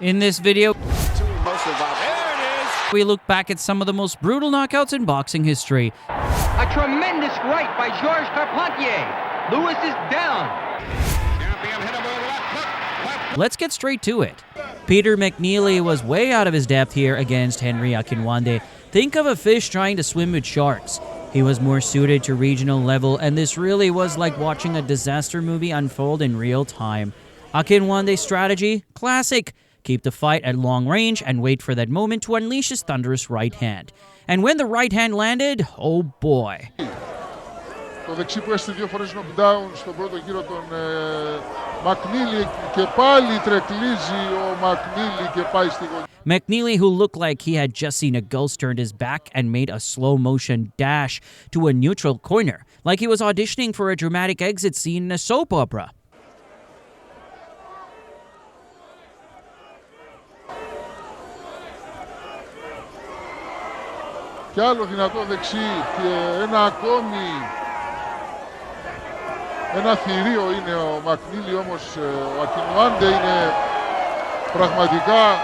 In this video, we look back at some of the most brutal knockouts in boxing history. A tremendous right by Georges Carpentier. Lewis is down. Let's get straight to it. Peter McNeely was way out of his depth here against Henry Akinwande. Think of a fish trying to swim with sharks. He was more suited to regional level, and this really was like watching a disaster movie unfold in real time. Akinwande's strategy? Classic. Keep the fight at long range and wait for that moment to unleash his thunderous right hand. And when the right hand landed, oh boy. Το δεξί που έστειλε δύο φορές knockdown στον πρώτο γύρο τον McNeely και πάλι τρεκλίζει ο McNeely και πάει στη γωνία. McNeely, who looked like he had just seen a ghost, turned his back and made a slow-motion dash to a neutral corner, like he was auditioning for a dramatic exit scene in a soap opera. Και άλλο δυνατό δεξί και ένα ακόμη. Ένα θηρίο είναι ο McNeely, όμως ο Akinwande είναι πραγματικά.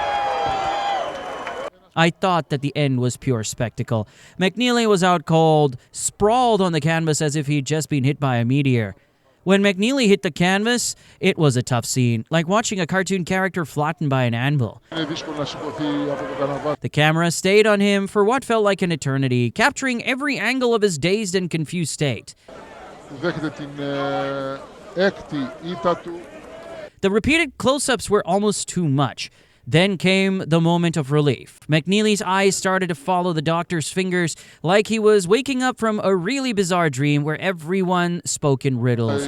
I thought that the end was pure spectacle. McNeely was out cold, sprawled on the canvas as if he'd just been hit by a meteor. When McNeely hit the canvas, it was a tough scene, like watching a cartoon character flattened by an anvil. The camera stayed on him for what felt like an eternity, capturing every angle of his dazed and confused state. The repeated close-ups were almost too much. Then came the moment of relief. McNeely's eyes started to follow the doctor's fingers like he was waking up from a really bizarre dream where everyone spoke in riddles.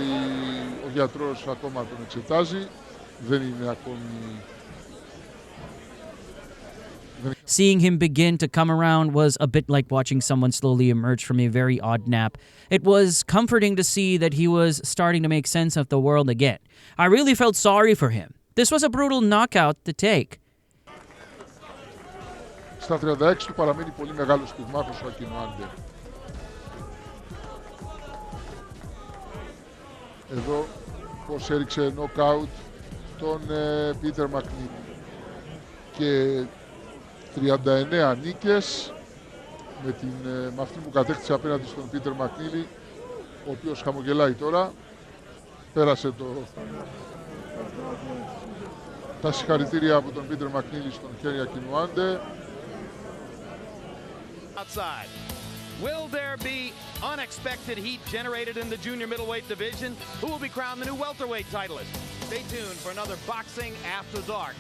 Seeing him begin to come around was a bit like watching someone slowly emerge from a very odd nap. It was comforting to see that he was starting to make sense of the world again. I really felt sorry for him. This was a brutal knockout to take. Στα 36 του παραμένει πολύ μεγάλος πυγμάχος ο Akinwande. Εδώ πως έριξε νοκάουτ τον Peter McNeely. Και 39 νίκες με αυτή που κατέκτησε απέναντι στον Peter McNeely, ο οποίος χαμογελάει τώρα. Πέρασε τα συγχαρητήρια από τον Peter McNeely στον Henry Akinwande. Outside. Will there be unexpected heat generated in the junior middleweight division? Who will be crowned the new welterweight titleist? Stay tuned for another Boxing After Dark.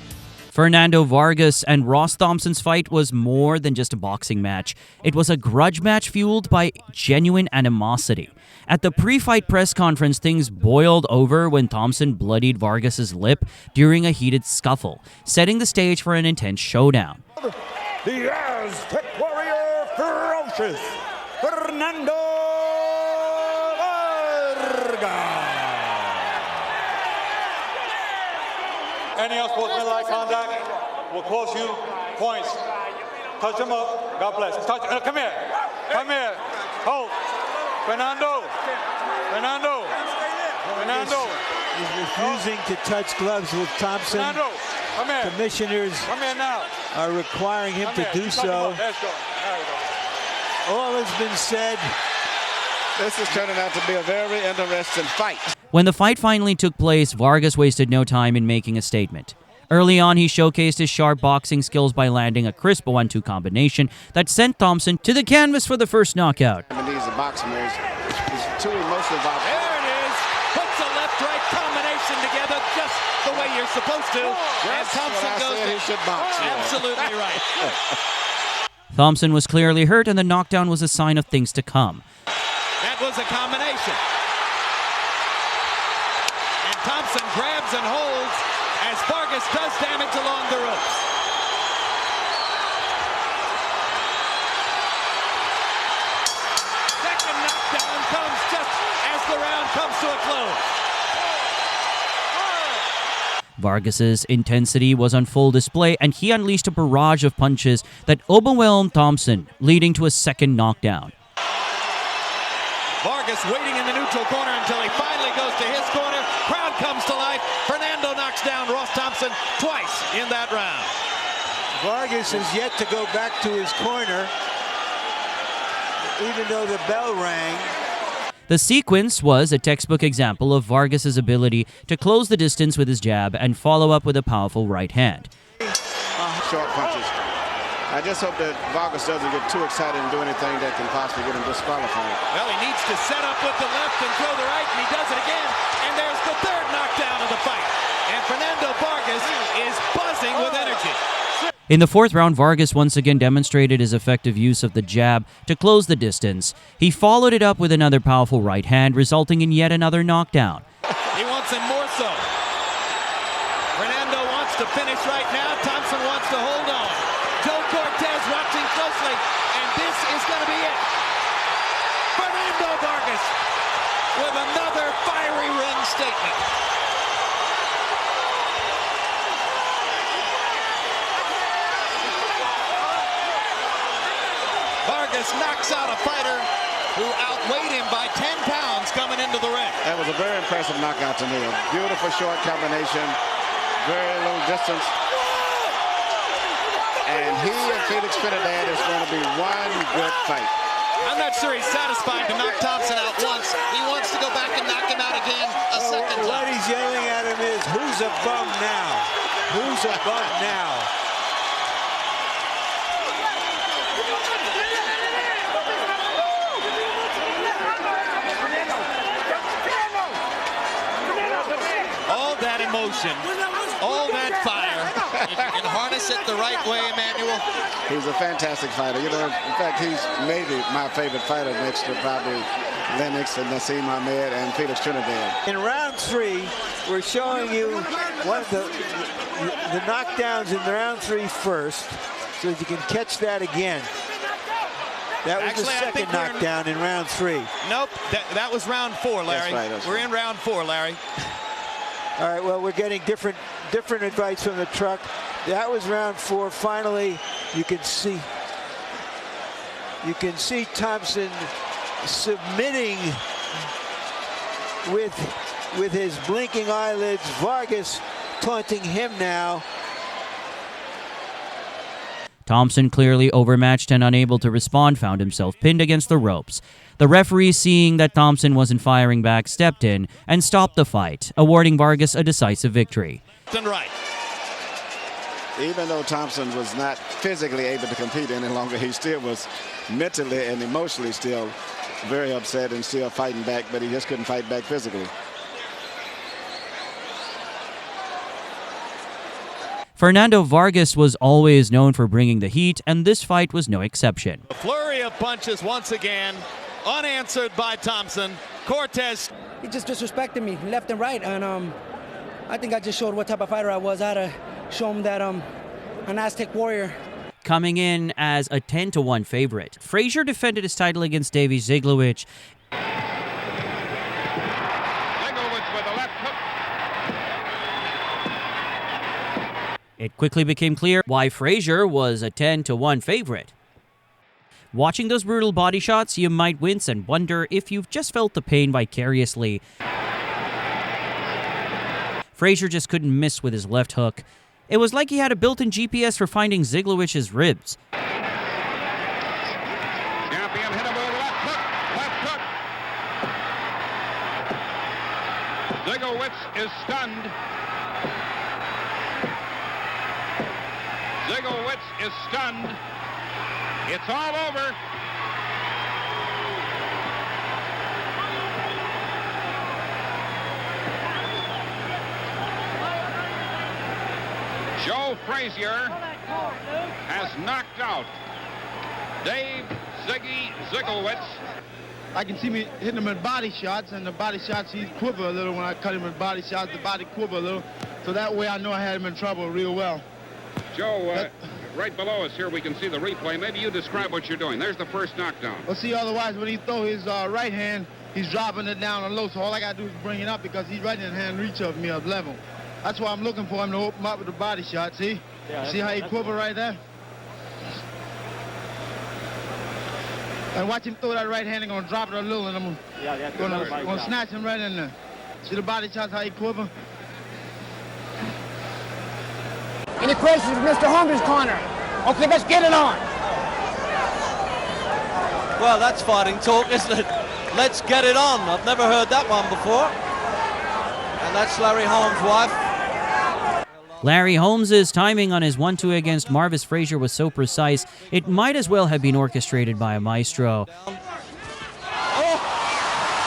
Fernando Vargas and Ross Thompson's fight was more than just a boxing match. It was a grudge match fueled by genuine animosity. At the pre-fight press conference, things boiled over when Thompson bloodied Vargas's lip during a heated scuffle, setting the stage for an intense showdown. The Aztec warrior ferocious, Fernando Vargas. Any unsportsmanlike conduct will cost you points. Touch him up. God bless. Touch. Come here. Come here. Hold. Fernando. Fernando. Fernando. He's refusing to touch gloves with Thompson. Fernando. Come here. Commissioners Come here now. are requiring him to do so. Let's go. There we go. All has been said. This is turning out to be a very interesting fight. When the fight finally took place, Vargas wasted no time in making a statement. Early on, he showcased his sharp boxing skills by landing a crisp 1-2 combination that sent Thompson to the canvas for the first knockout. These are boxing moves. He's too emotional about it. There it is. Puts a left-right combination together just the way you're supposed to. That's Thompson what I goes said he should box. Absolutely right. Thompson was clearly hurt, and the knockdown was a sign of things to come. That was a combination. And Thompson grabs and holds as Vargas does damage along the ropes. Second knockdown comes just as the round comes to a close. Vargas's intensity was on full display, and he unleashed a barrage of punches that overwhelmed Thompson, leading to a second knockdown. Vargas waiting in the neutral corner until he finally goes to his corner. Crowd comes to life. Fernando knocks down Ross Thompson twice in that round. Vargas has yet to go back to his corner, even though the bell rang. The sequence was a textbook example of Vargas's ability to close the distance with his jab and follow up with a powerful right hand. Short punches. I just hope that Vargas doesn't get too excited and do anything that can possibly get him disqualified. Well, he needs to set up with the left and throw the right, and he does it again. And there's the third knockdown of the fight. And Fernando Vargas is buzzing with energy. In the fourth round, Vargas once again demonstrated his effective use of the jab to close the distance. He followed it up with another powerful right hand, resulting in yet another knockdown. He wants him more so. Fernando wants to finish right now. Thompson wants to hold on. Joe Cortez watching closely, and this is going to be it. Fernando Vargas with another fiery ring statement. Vargas knocks out a fighter who outweighed him by 10 pounds coming into the ring. That was a very impressive knockout to me. A beautiful short combination, very little distance. And he and Felix Trinidad is going to be one good fight. I'm not sure he's satisfied to knock Thompson out once. He wants to go back and knock him out again a second time. What he's yelling at him is, who's a bum now? Who's a bum now? All that emotion, all that fire, if you can harness it the right way, Emmanuel. He's a fantastic fighter. You know, in fact, he's maybe my favorite fighter next to probably Lennox and Nassim Ahmed and Felix Trinidad. In round 3, we're showing you one of the knockdowns in round 3 first, so that you can catch that again. That was the second knockdown in round 3. Nope, that was round 4, Larry. That's right, we're in round 4, Larry. All right, well, we're getting different advice from the truck. That was round 4. Finally, you can see Thompson submitting with his blinking eyelids. Vargas taunting him now. Thompson, clearly overmatched and unable to respond, found himself pinned against the ropes. The referee, seeing that Thompson wasn't firing back, stepped in and stopped the fight, awarding Vargas a decisive victory. Right. Even though Thompson was not physically able to compete any longer, he still was mentally and emotionally still very upset and still fighting back, but he just couldn't fight back physically. Fernando Vargas was always known for bringing the heat, and this fight was no exception. A flurry of punches once again, unanswered by Thompson. Cortez. He just disrespected me left and right, and I think I just showed what type of fighter I was. I had to show him that I'm an Aztec warrior. Coming in as a 10-1 favorite, Frazier defended his title against Davey Ziglowicz. It quickly became clear why Frazier was a 10-1 favorite. Watching those brutal body shots, you might wince and wonder if you've just felt the pain vicariously. Frazier just couldn't miss with his left hook. It was like he had a built-in GPS for finding Ziglowicz's ribs. Champion hit him with a left hook. Zigglowicz is stunned. Zigglowicz is stunned. It's all over. Joe Frazier has knocked out Dave Ziggy Zigglowicz. I can see me hitting him with body shots, and the body shots, he quiver a little when I cut him with body shots. The body quiver a little, so that way I know I had him in trouble real well. Joe, right below us here we can see the replay. Maybe you describe what you're doing. There's the first knockdown. Well, see, otherwise when he throw his right hand, he's dropping it down on low, so all I got to do is bring it up because he's right in hand reach of me up level. That's why I'm looking for him to open up with the body shot, see? Yeah, see how he quiver right there? And watch him throw that right hand and gonna drop it a little, and I'm gonna snatch him right in there. See the body shots, how he quiver? Any questions for Mr. Holmes' corner? Okay, let's get it on. Well, that's fighting talk, isn't it? Let's get it on. I've never heard that one before. And that's Larry Holmes' wife. Larry Holmes' timing on his 1-2 against Marvis Frazier was so precise, it might as well have been orchestrated by a maestro. Oh,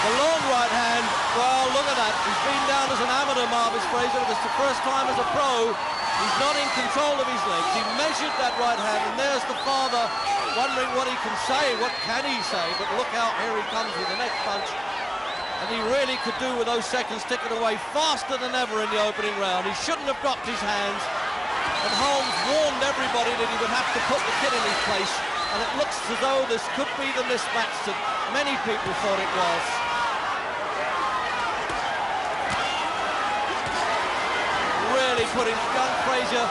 the long right hand. Well, look at that. He's been down as an amateur, Marvis Frazier. This is the first time as a pro. He's not in control of his legs. He measured that right hand, and there's the father wondering what he can say. What can he say? But look out, here he comes with the next punch. And he really could do with those seconds ticking away faster than ever in the opening round. He shouldn't have dropped his hands. And Holmes warned everybody that he would have to put the kid in his place. And it looks as though this could be the mismatch that many people thought it was. Really putting young Frazier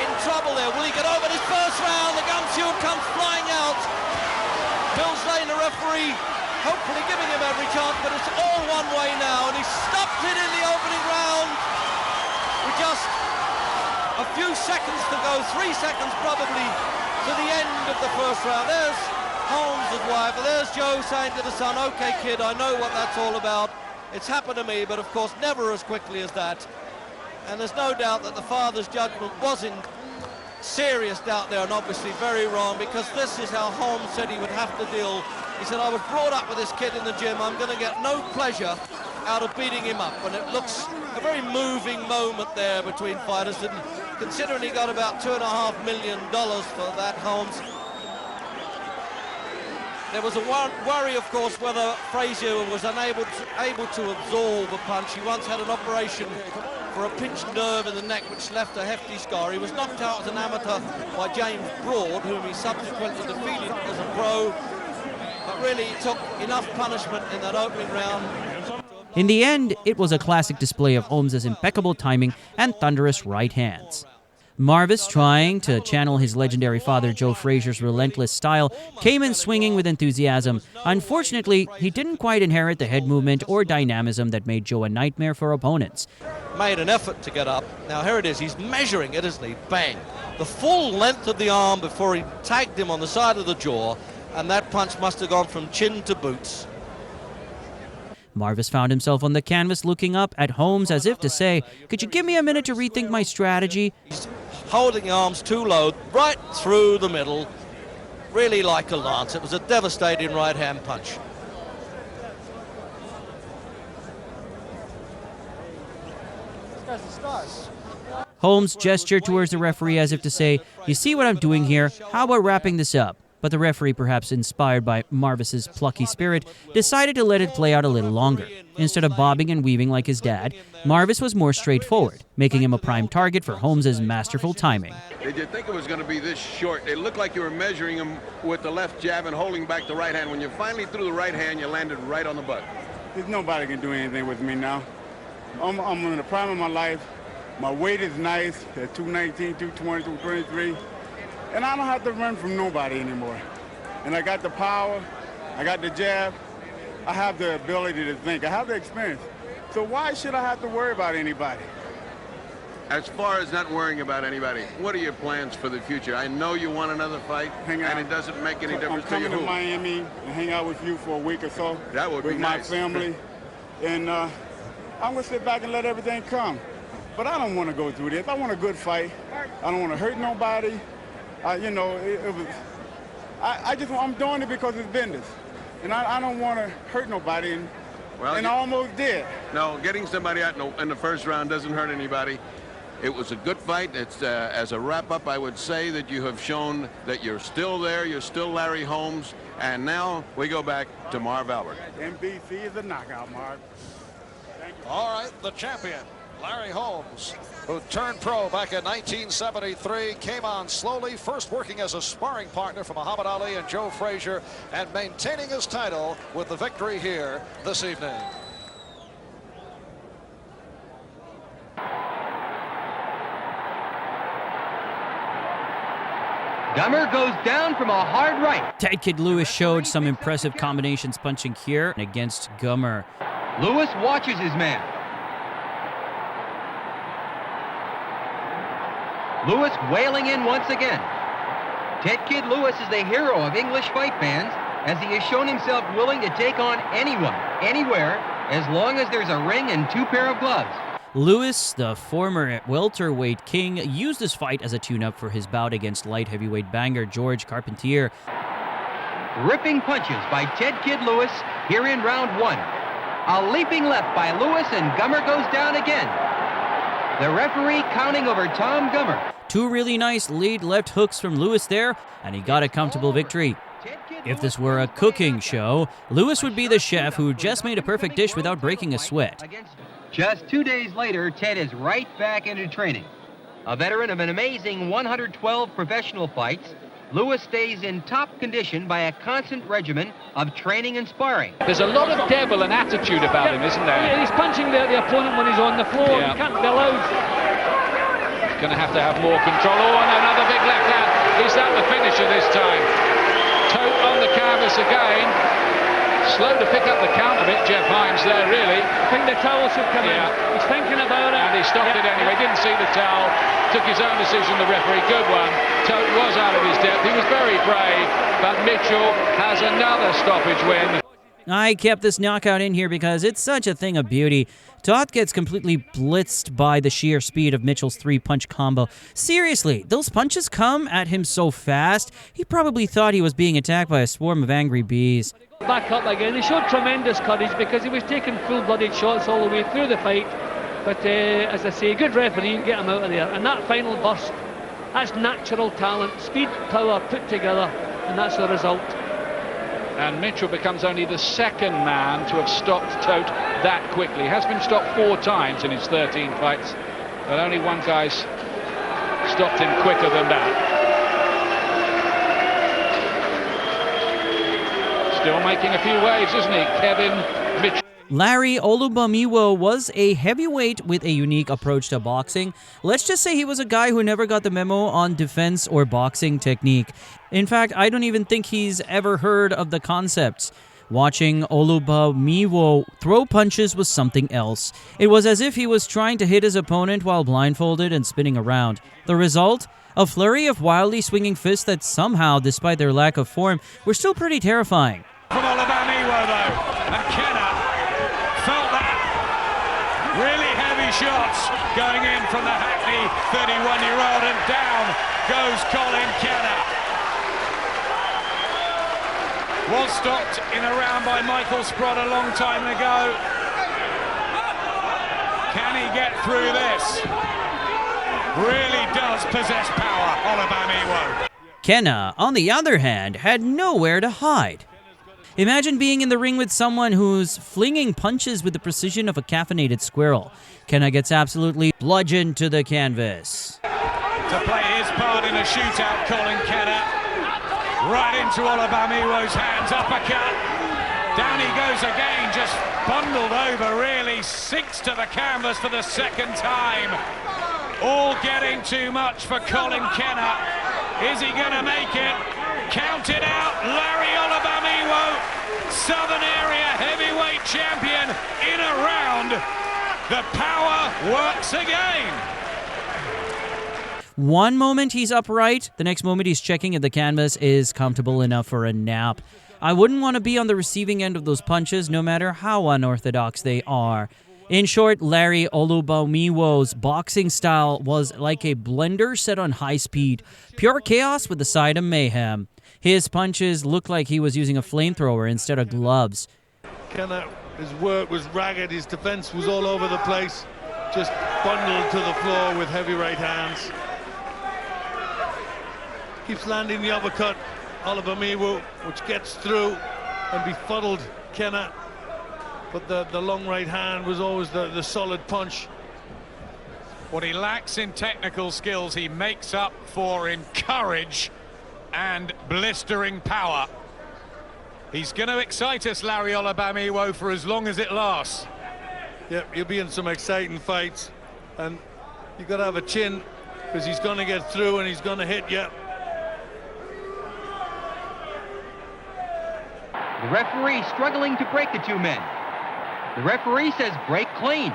in trouble there. Will he get over this first round? The gum shield comes flying out. Mills Lane, the referee, hopefully giving him every chance, but it's all one way now, and he stopped it in the opening round with just a few seconds to go, 3 seconds probably to the end of the first round. There's Holmes' wife, and there's Joe saying to the son, okay kid, I know what that's all about. It's happened to me, but of course never as quickly as that. And there's no doubt that the father's judgment was in serious doubt there, and obviously very wrong, because this is how Holmes said he would have to deal. He said, I was brought up with this kid in the gym. I'm going to get no pleasure out of beating him up. And it looks a very moving moment there between fighters. And considering he got about $2.5 million for that, Holmes, there was a worry, of course, whether Frazier was able to absorb a punch. He once had an operation for a pinched nerve in the neck, which left a hefty scar. He was knocked out as an amateur by James Broad, whom he subsequently defeated as a pro. But really, he took enough punishment in that opening round. In the end, it was a classic display of Holmes' impeccable timing and thunderous right hands. Marvis, trying to channel his legendary father Joe Frazier's relentless style, came in swinging with enthusiasm. Unfortunately, he didn't quite inherit the head movement or dynamism that made Joe a nightmare for opponents. Made an effort to get up. Now here it is, he's measuring it, isn't he? Bang! The full length of the arm before he tagged him on the side of the jaw, and that punch must have gone from chin to boots. Marvis found himself on the canvas looking up at Holmes as if to say, could you give me a minute to rethink my strategy? He's holding the arms too low, right through the middle, really like a lance. It was a devastating right-hand punch. Holmes gestured towards the referee as if to say, you see what I'm doing here? How about wrapping this up? But the referee, perhaps inspired by Marvis's plucky spirit, decided to let it play out a little longer. Instead of bobbing and weaving like his dad, Marvis was more straightforward, making him a prime target for Holmes' masterful timing. Did you think it was going to be this short? It looked like you were measuring him with the left jab and holding back the right hand. When you finally threw the right hand, you landed right on the butt. There's nobody can do anything with me now. I'm in the prime of my life. My weight is nice at 219, 220, 223. And I don't have to run from nobody anymore. And I got the power, I got the jab, I have the ability to think, I have the experience. So why should I have to worry about anybody? As far as not worrying about anybody, what are your plans for the future? I know you want another fight, and it doesn't make any difference to you. I'm coming to Miami and hang out with you for a week or so. That would be nice. With my family. And I'm going to sit back and let everything come. But I don't want to go through this. I want a good fight. I don't want to hurt nobody. You know, I'm doing it because it's business. And I don't want to hurt nobody, and I almost did. No, getting somebody out in the first round doesn't hurt anybody. It was a good fight. It's as a wrap-up, I would say that you have shown that you're still there, you're still Larry Holmes, and now we go back to Marv Albert. NBC is a knockout, Marv. Thank you. All right, the champion, Larry Holmes, who turned pro back in 1973, came on slowly, first working as a sparring partner for Muhammad Ali and Joe Frazier, and maintaining his title with the victory here this evening. Gummer goes down from a hard right. Ted Kid Lewis showed some impressive combinations punching here against Gummer. Lewis watches his man. Lewis wailing in once again. Ted Kid Lewis is the hero of English fight fans, as he has shown himself willing to take on anyone, anywhere, as long as there's a ring and 2 pair of gloves. Lewis, the former welterweight king, used this fight as a tune-up for his bout against light heavyweight banger George Carpentier. Ripping punches by Ted Kid Lewis here in round 1. A leaping left by Lewis, and Gummer goes down again. The referee counting over Tom Gummer. 2 really nice lead left hooks from Lewis there, and he got a comfortable victory. If this were a cooking show, Lewis would be the chef who just made a perfect dish without breaking a sweat. Just 2 days later, Ted is right back into training. A veteran of an amazing 112 professional fights, Lewis stays in top condition by a constant regimen of training and sparring. There's a lot of devil and attitude about him, isn't there? He's punching the opponent when he's on the floor. Yeah. He can't be allowed. He's going to have more control. Oh, and another big left hand. Is that the finisher this time? Tote on the canvas again. Slow to pick up the count a bit, Jeff Hines there, really. I think the towel should come in. He's thinking about it. And he stopped it anyway. Didn't see the towel. Took his own decision, the referee. Good one. Tote was out of his depth. He was very brave, but Mitchell has another stoppage win. I kept this knockout in here because it's such a thing of beauty. Toth gets completely blitzed by the sheer speed of Mitchell's 3-punch combo. Seriously, those punches come at him so fast, he probably thought he was being attacked by a swarm of angry bees. Back up again. He showed tremendous courage because he was taking full-blooded shots all the way through the fight. But as I say, good referee, get him out of there. And that final burst, that's natural talent, speed, power put together, and that's the result. And Mitchell becomes only the second man to have stopped Tote that quickly. He has been stopped 4 times in his 13 fights, but only one guy's stopped him quicker than that. Still making a few waves, isn't he, Kevin Mitchell? Larry Olubamiwo was a heavyweight with a unique approach to boxing. Let's just say he was a guy who never got the memo on defense or boxing technique. In fact, I don't even think he's ever heard of the concepts. Watching Olubamiwo throw punches was something else. It was as if he was trying to hit his opponent while blindfolded and spinning around. The result? A flurry of wildly swinging fists that somehow, despite their lack of form, were still pretty terrifying. From Olubamiwo, though, and Kenna felt that. Really heavy shots going in from the Hackney 31-year-old, and down goes Colin Kenna. Was stopped in a round by Michael Sprott a long time ago. Can he get through this? Really does possess power, Olubamiwo. Kenna, on the other hand, had nowhere to hide. Imagine being in the ring with someone who's flinging punches with the precision of a caffeinated squirrel. Kenna gets absolutely bludgeoned to the canvas. To play his part in a shootout, Colin Kenna. Right into Olubamiwo's hands, uppercut. Down he goes again, just bundled over, really sinks to the canvas for the second time. All getting too much for Colin Kenna. Is he going to make it? Count it out, Larry Olubamiwo, Southern Area Heavyweight Champion in a round. The power works again. One moment he's upright, the next moment he's checking if the canvas is comfortable enough for a nap. I wouldn't want to be on the receiving end of those punches, no matter how unorthodox they are. In short, Larry Olubamiwo's boxing style was like a blender set on high speed, pure chaos with a side of mayhem. His punches looked like he was using a flamethrower instead of gloves. Kenna, his work was ragged, his defense was all over the place, just bundled to the floor with heavy right hands. Keeps landing the uppercut, Olubamiwo, which gets through and befuddled Kenna. But the long right hand was always the solid punch. What he lacks in technical skills, he makes up for in courage and blistering power. He's going to excite us, Larry Olubamiwo, for as long as it lasts. Yep, he'll be in some exciting fights. And you've got to have a chin, because he's going to get through and he's going to hit you. The referee struggling to break the 2 men. The referee says break clean.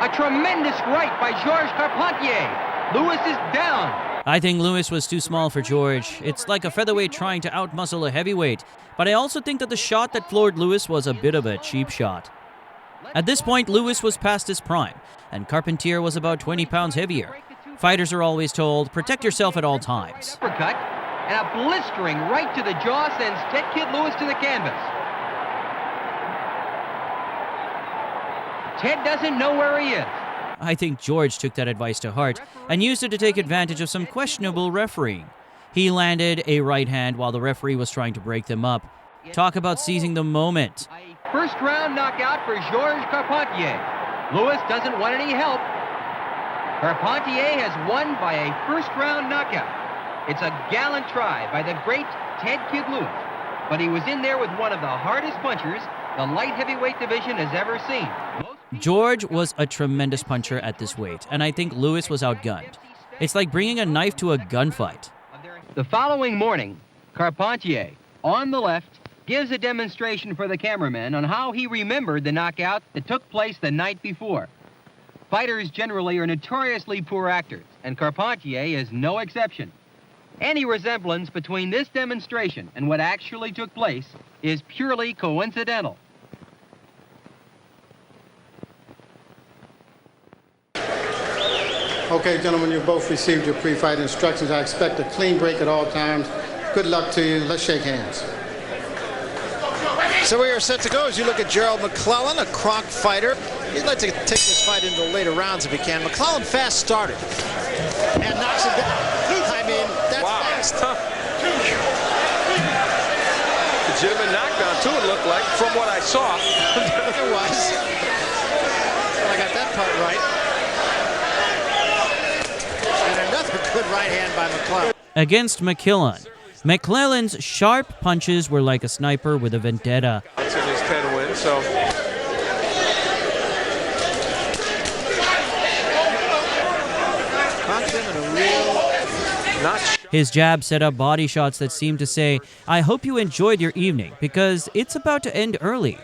A tremendous right by Georges Carpentier. Lewis is down. I think Lewis was too small for George. It's like a featherweight trying to outmuscle a heavyweight. But I also think that the shot that floored Lewis was a bit of a cheap shot. At this point, Lewis was past his prime, and Carpentier was about 20 pounds heavier. Fighters are always told, protect yourself at all times. Uppercut, and a blistering right to the jaw sends Ted Kid Lewis to the canvas. Ted doesn't know where he is. I think George took that advice to heart and used it to take advantage of some questionable refereeing. He landed a right hand while the referee was trying to break them up. Talk about seizing the moment. First round knockout for Georges Carpentier. Lewis doesn't want any help. Carpentier has won by a first round knockout. It's a gallant try by the great Ted Kid Lewis. But he was in there with one of the hardest punchers the light heavyweight division has ever seen. George was a tremendous puncher at this weight, and I think Lewis was outgunned. It's like bringing a knife to a gunfight. The following morning, Carpentier, on the left, gives a demonstration for the cameramen on how he remembered the knockout that took place the night before. Fighters generally are notoriously poor actors, and Carpentier is no exception. Any resemblance between this demonstration and what actually took place is purely coincidental. Okay, gentlemen, you both received your pre-fight instructions. I expect a clean break at all times. Good luck to you. Let's shake hands. So we are set to go as you look at Gerald McClellan, a Kronk fighter. He'd like to take this fight into the later rounds if he can. McClellan fast started and knocks it down. I mean, that's fast. Legitimate knockdown, too, it looked like, from what I saw. It was. Well, I got that part right. And another good right hand by McClellan. Against McClellan. McClellan's sharp punches were like a sniper with a vendetta. It's in his 10 wins, so... His jab set up body shots that seemed to say, I hope you enjoyed your evening, because it's about to end early.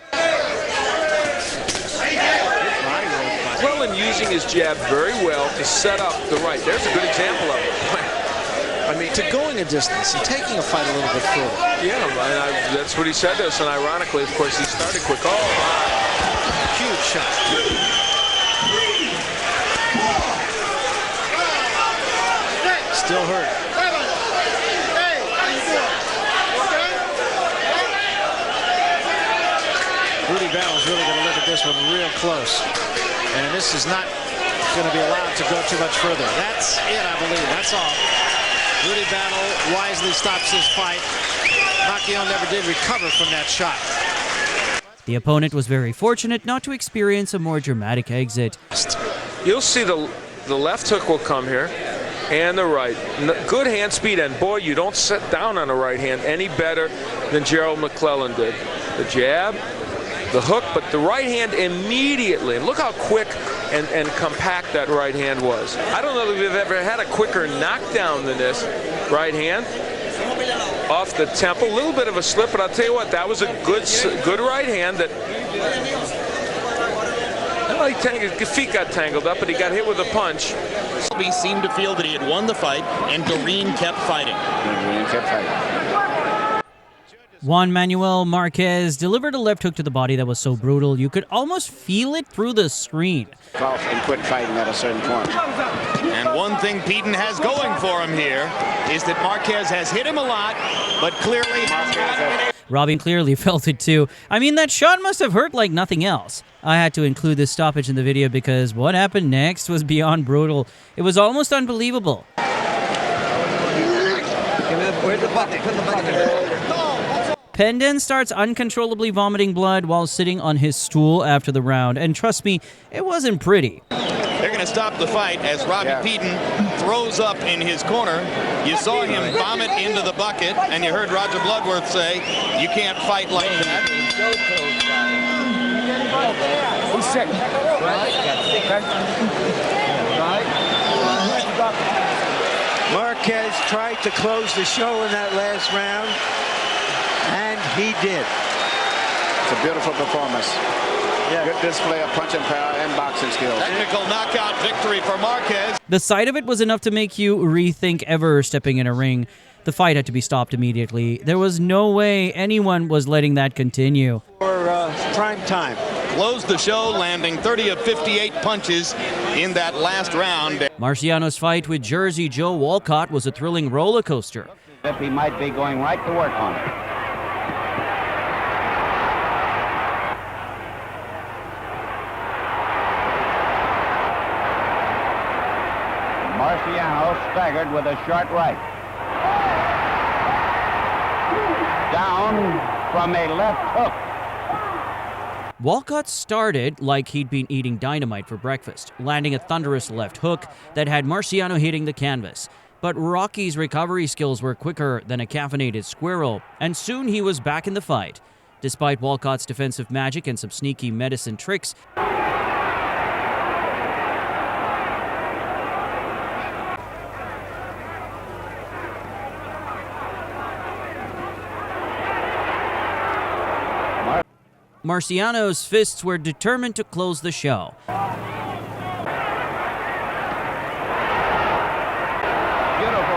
McClellan using his jab very well to set up the right. There's a good example of it. I mean, to going a distance and taking a fight a little bit further. Yeah, and that's what he said to us, and ironically, of course, he started quick. Oh, huge shot. Still hurt. Rudy Battle's really going to look at this one real close. And this is not going to be allowed to go too much further. That's it, I believe. That's all. Rudy Battle wisely stops his fight. Pacquiao never did recover from that shot. The opponent was very fortunate not to experience a more dramatic exit. You'll see the left hook will come here, and the right. Good hand speed, and boy, you don't sit down on the right hand any better than Gerald McClellan did. The jab, the hook, but the right hand immediately. Look how quick and compact that right hand was. I don't know that we've ever had a quicker knockdown than this right hand. Off the temple, a little bit of a slip, but I'll tell you what, that was a good right hand that. His feet got tangled up, but he got hit with a punch. He seemed to feel that he had won the fight, and Doreen kept fighting. Juan Manuel Marquez delivered a left hook to the body that was so brutal you could almost feel it through the screen. Off and quit fighting at a certain point. And one thing Peden has going for him here is that Marquez has hit him a lot, but clearly has not been able. Robin clearly felt it too. I mean, that shot must have hurt like nothing else. I had to include this stoppage in the video because what happened next was beyond brutal. It was almost unbelievable. Where's the bucket? Put the bucket. Pendon starts uncontrollably vomiting blood while sitting on his stool after the round, and trust me, it wasn't pretty. They're going to stop the fight as Robbie Peden throws up in his corner. You saw him vomit into the bucket, and you heard Roger Bloodworth say, you can't fight like that. He's sick. Marquez tried to close the show in that last round. And he did. It's a beautiful performance. Good display of punching power and boxing skills. Technical knockout victory for Marquez. The sight of it was enough to make you rethink ever stepping in a ring. The fight had to be stopped immediately. There was no way anyone was letting that continue. For prime time. Closed the show, landing 30 of 58 punches in that last round. Marciano's fight with Jersey Joe Walcott was a thrilling roller coaster. If he might be going right to work on it. Marciano staggered with a short right. Down from a left hook. Walcott started like he'd been eating dynamite for breakfast, landing a thunderous left hook that had Marciano hitting the canvas. But Rocky's recovery skills were quicker than a caffeinated squirrel, and soon he was back in the fight. Despite Walcott's defensive magic and some sneaky medicine tricks, Marciano's fists were determined to close the show. Beautiful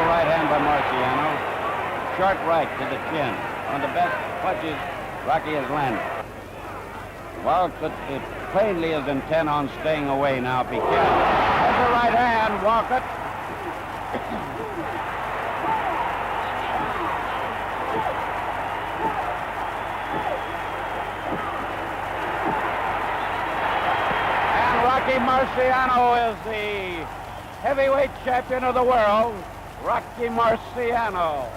right hand by Marciano. Short right to the chin. One of the best punches Rocky has landed. Walcott plainly is intent on staying away now if he can. There's the right hand, Walcott. Rocky Marciano is the heavyweight champion of the world, Rocky Marciano.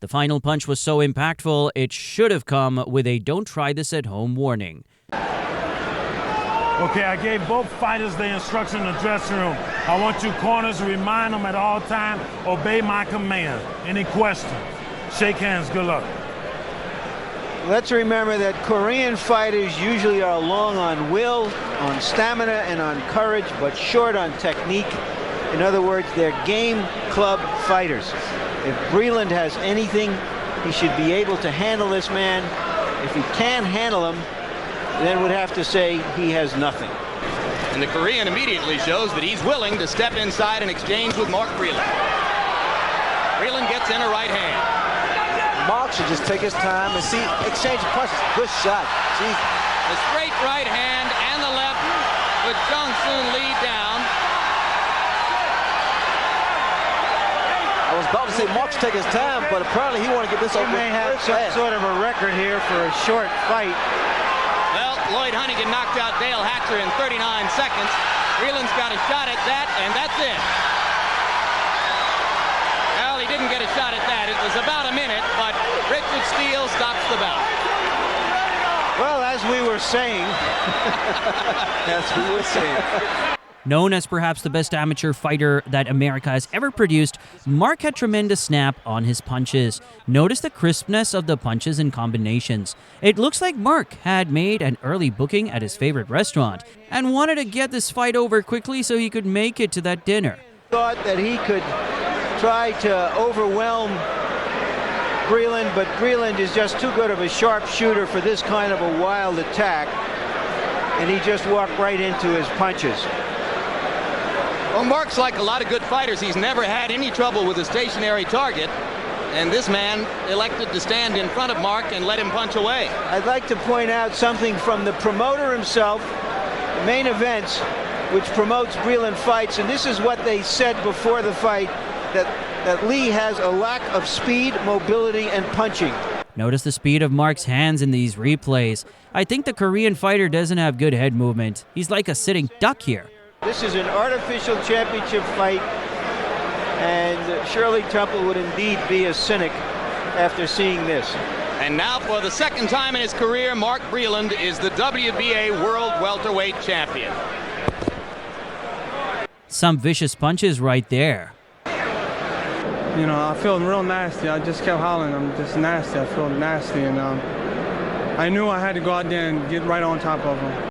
The final punch was so impactful, it should have come with a "don't try this at home" warning. Okay, I gave both fighters the instruction in the dressing room. I want you corners to remind them at all times, obey my command. Any questions? Shake hands, good luck. Let's remember that Korean fighters usually are long on will, on stamina, and on courage, but short on technique. In other words, they're game club fighters. If Breland has anything, he should be able to handle this man. If he can't handle him, then we'd have to say he has nothing. And the Korean immediately shows that he's willing to step inside and exchange with Mark Breland. Breland gets in a right hand. Mark should just take his time and see, exchange of punches. Good shot. Jeez. The straight right hand and the left with Jung Soon Lee down. I was about to say Mark should take his time, but apparently he wanted to get this over. He may have some sort of a record here for a short fight. Well, Lloyd Huntington knocked out Dale Hatcher in 39 seconds. Breland's got a shot at that, and that's it. Well, he didn't get a shot at that. It was about a minute, but Richard Steele stops the bout. Well, as we were saying, Known as perhaps the best amateur fighter that America has ever produced, Mark had tremendous snap on his punches. Notice the crispness of the punches and combinations. It looks like Mark had made an early booking at his favorite restaurant and wanted to get this fight over quickly so he could make it to that dinner. Thought that he could try to overwhelm Breland, but Breland is just too good of a sharpshooter for this kind of a wild attack, and he just walked right into his punches. Well, Mark's like a lot of good fighters. He's never had any trouble with a stationary target, and this man elected to stand in front of Mark and let him punch away. I'd like to point out something from the promoter himself, Main Events, which promotes Breland fights, and this is what they said before the fight, that Lee has a lack of speed, mobility, and punching. Notice the speed of Mark's hands in these replays. I think the Korean fighter doesn't have good head movement. He's like a sitting duck here. This is an artificial championship fight, and Shirley Temple would indeed be a cynic after seeing this. And now for the second time in his career, Mark Breland is the WBA World Welterweight Champion. Some vicious punches right there. You know, I feel real nasty. I just kept hollering. I'm just nasty. I feel nasty, and I knew I had to go out there and get right on top of him.